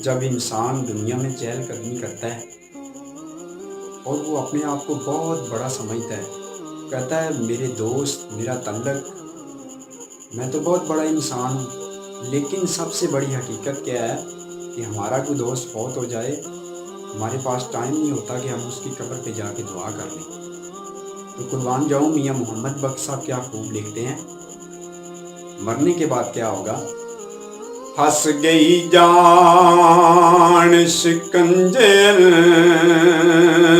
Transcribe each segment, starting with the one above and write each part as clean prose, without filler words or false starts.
जब इंसान दुनिया में चहलकदमी करता है और वो अपने आप को बहुत बड़ा समझता है, कहता है मेरे दोस्त, मेरा तल्लक, मैं तो बहुत बड़ा इंसान हूँ। लेकिन सबसे बड़ी हकीकत क्या है कि हमारा कोई दोस्त फौत हो जाए, हमारे पास टाइम नहीं होता कि हम उसकी कब्र पे जाके दुआ कर लें। तो कुर्बान जाऊँ, मियाँ मोहम्मद बख्श साहब क्या खूब लिखते हैं, मरने के बाद क्या होगा। हस गई जान शिकंजे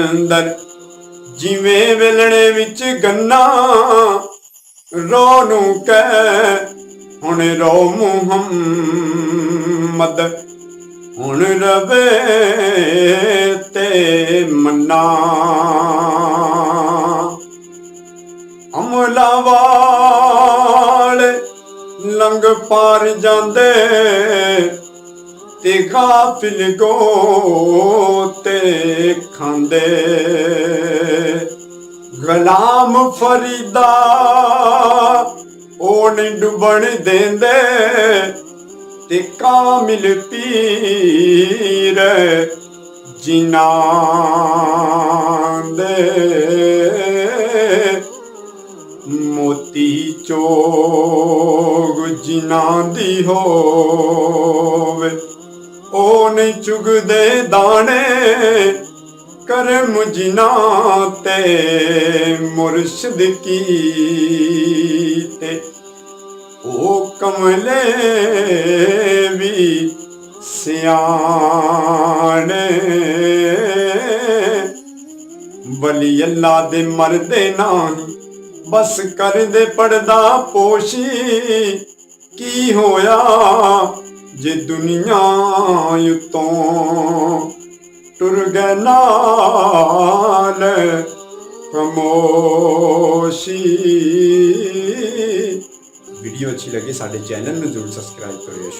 अंदर, जिवें वेलणे विच गन्ना, रो नू कह हुण रो मुहम्मद, हुण रवे ते मन्ना। अमला वाले लंघ पार जांदे ते गाफिल गोते खांदे, गुलाम फरीदा ओ नहीं डुबण देंदे ते कामिल पीर जिन्हां दे। मोती चोग जिन्हां दी होवे ओ नहीं चुगदे दाने, करम जिन्हां ते मुर्शिद कीते ओ कमले भी सियाने। वली अल्लाह दे मरदे नाही, बस कर दे पड़दा पोशी, की होया जे दुनिया उतों टुर गए नाल खामोशी। वीडियो अच्छी लगे साडे चैनल में जरूर सब्सक्राइब करियो।